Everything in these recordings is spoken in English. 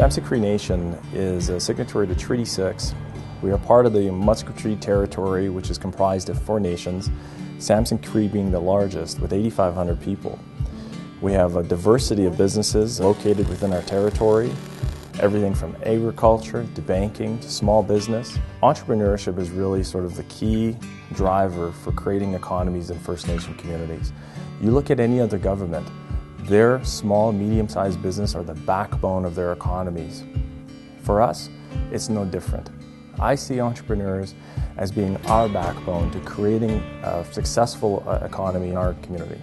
Samson Cree Nation is a signatory to Treaty 6. We are part of the Muscatine Territory, which is comprised of 4 nations, Samson Cree being the largest with 8,500 people. We have a diversity of businesses located within our territory, everything from agriculture to banking to small business. Entrepreneurship is really sort of the key driver for creating economies in First Nation communities. You look at any other government, their small, medium-sized business are the backbone of their economies. For us, it's no different. I see entrepreneurs as being our backbone to creating a successful economy in our community.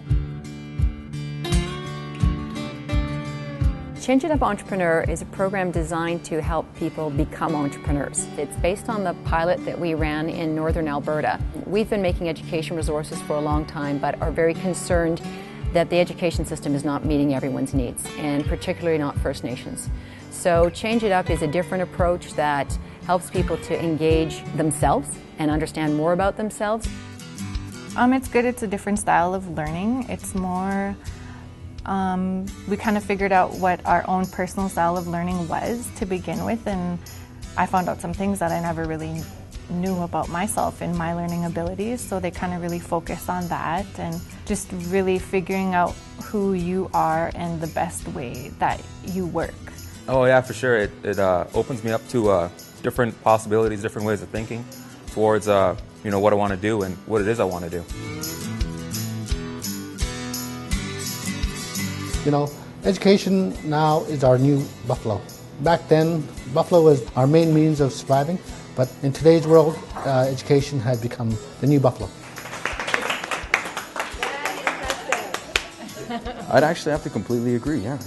Change It Up Entrepreneur is a program designed to help people become entrepreneurs. It's based on the pilot that we ran in northern Alberta. We've been making education resources for a long time, but are very concerned that the education system is not meeting everyone's needs, and particularly not First Nations. So Change It Up is a different approach that helps people to engage themselves and understand more about themselves. It's good. It's a different style of learning. It's more, we kind of figured out what our own personal style of learning was to begin with, and I found out some things that I never really knew about myself and my learning abilities, so they kind of really focus on that and just really figuring out who you are and the best way that you work. Oh yeah, for sure. It opens me up to different possibilities, different ways of thinking towards what I want to do and what it is I want to do. You know, education now is our new buffalo. Back then, buffalo was our main means of surviving, but in today's world, education has become the new buffalo. I'd actually have to completely agree, yeah.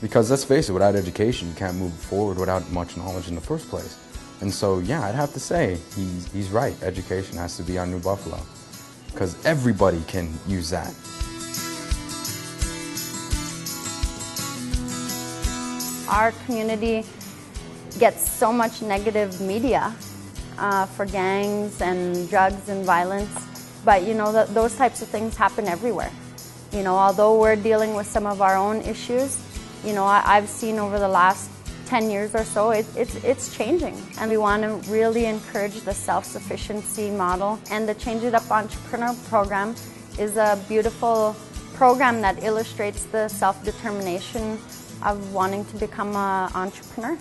Because let's face it, without education, you can't move forward without much knowledge in the first place. And so, yeah, I'd have to say he's right. Education has to be our new buffalo, because everybody can use that. Our community gets so much negative media for gangs and drugs and violence, but you know, those types of things happen everywhere. You know, although we're dealing with some of our own issues, you know, I've seen over the last 10 years or so, it's changing. And we want to really encourage the self-sufficiency model. And the Change It Up Entrepreneur program is a beautiful program that illustrates the self-determination of wanting to become an entrepreneur.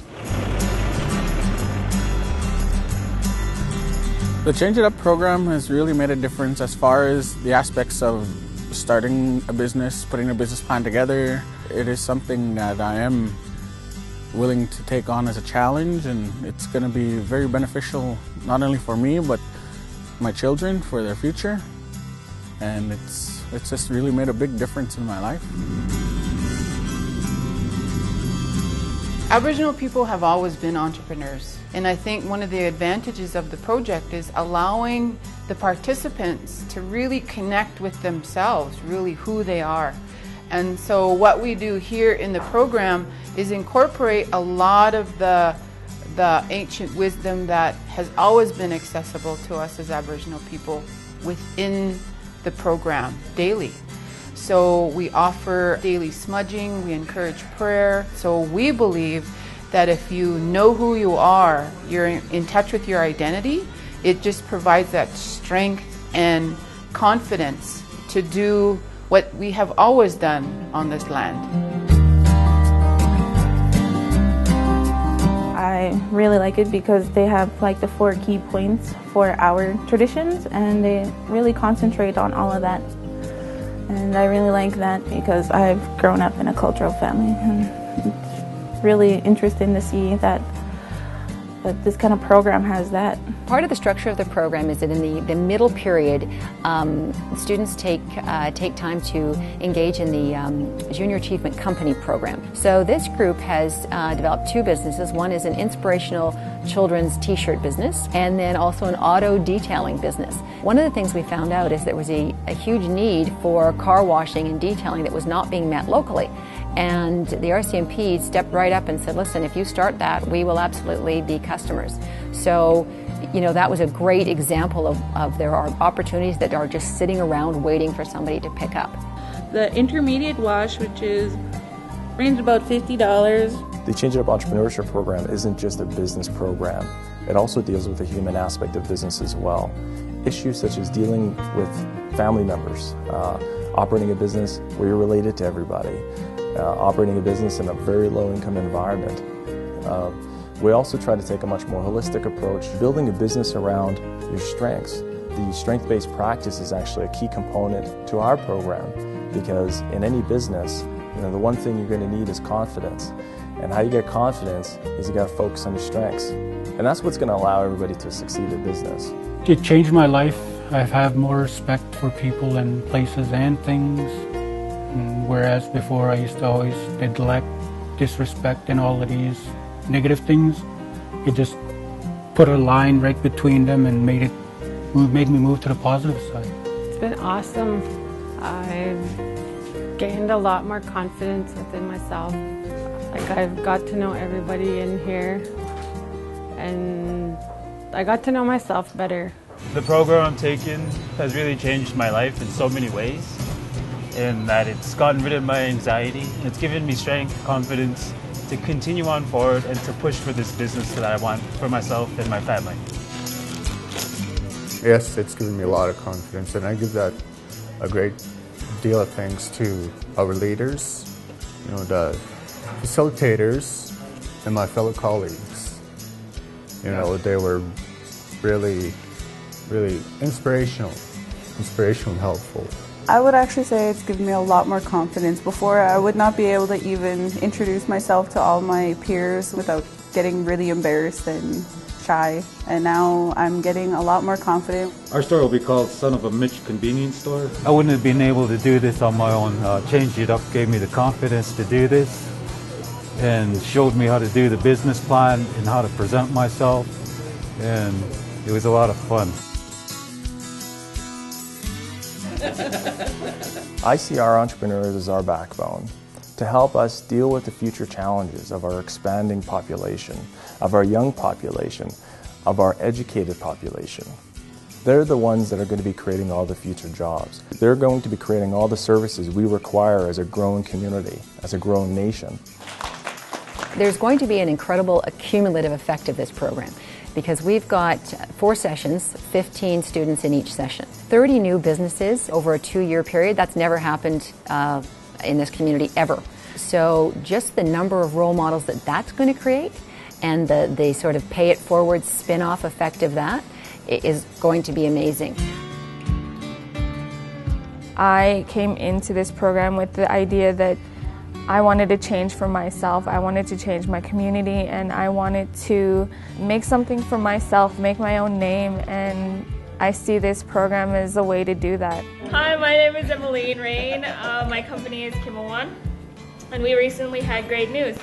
The Change It Up program has really made a difference as far as the aspects of starting a business, putting a business plan together. It is something that I am willing to take on as a challenge, and it's going to be very beneficial not only for me but my children, for their future. And it's just really made a big difference in my life. Aboriginal people have always been entrepreneurs, and I think one of the advantages of the project is allowing the participants to really connect with themselves, really who they are. And so what we do here in the program is incorporate a lot of the ancient wisdom that has always been accessible to us as Aboriginal people within the program daily. So we offer daily smudging, we encourage prayer. So we believe that if you know who you are, you're in touch with your identity, it just provides that strength and confidence to do what we have always done on this land. I really like it because they have like the 4 key points for our traditions, and they really concentrate on all of that. And I really like that because I've grown up in a cultural family, and it's really interesting to see that this kind of program has that. Part of the structure of the program is that in the middle period, students take time to engage in the Junior Achievement Company program. So this group has developed 2 businesses. One is an inspirational children's t-shirt business, and then also an auto detailing business. One of the things we found out is there was a huge need for car washing and detailing that was not being met locally. And the RCMP stepped right up and said, listen, if you start that, we will absolutely be customers. So, you know, that was a great example of there are opportunities that are just sitting around waiting for somebody to pick up. The intermediate wash, which is range about $50. The Change It Up Entrepreneurship program isn't just a business program. It also deals with the human aspect of business as well. Issues such as dealing with family members, operating a business where you're related to everybody, operating a business in a very low-income environment. We also try to take a much more holistic approach, building a business around your strengths. The strength-based practice is actually a key component to our program, because in any business, the one thing you're going to need is confidence. And how you get confidence is you got to focus on your strengths. And that's what's going to allow everybody to succeed in business. It changed my life. I have more respect for people and places and things. Whereas before I used to always neglect, disrespect, and all of these negative things. It just put a line right between them and made me move to the positive side. It's been awesome. I've gained a lot more confidence within myself. Like, I've got to know everybody in here, and I got to know myself better. The program I'm taking has really changed my life in so many ways, in that it's gotten rid of my anxiety, and it's given me strength, confidence to continue on forward and to push for this business that I want for myself and my family. Yes, it's given me a lot of confidence, and I give that a great deal of thanks to our leaders, the facilitators, and my fellow colleagues. They were really inspirational and helpful. I would actually say it's given me a lot more confidence. Before, I would not be able to even introduce myself to all my peers without getting really embarrassed and shy. And now I'm getting a lot more confident. Our store will be called Son of a Mitch Convenience Store. I wouldn't have been able to do this on my own. Change It Up gave me the confidence to do this and showed me how to do the business plan and how to present myself. And it was a lot of fun. I see our entrepreneurs as our backbone to help us deal with the future challenges of our expanding population, of our young population, of our educated population. They're the ones that are going to be creating all the future jobs. They're going to be creating all the services we require as a growing community, as a growing nation. There's going to be an incredible accumulative effect of this program, because we've got 4 sessions, 15 students in each session. 30 new businesses over a 2-year period. That's never happened in this community ever. So just the number of role models that's going to create, and the sort of pay it forward spin-off effect of that is going to be amazing. I came into this program with the idea that I wanted to change for myself, I wanted to change my community, and I wanted to make something for myself, make my own name, and I see this program as a way to do that. Hi, my name is Emmeline Rain. My company is Kim One, and we recently had great news.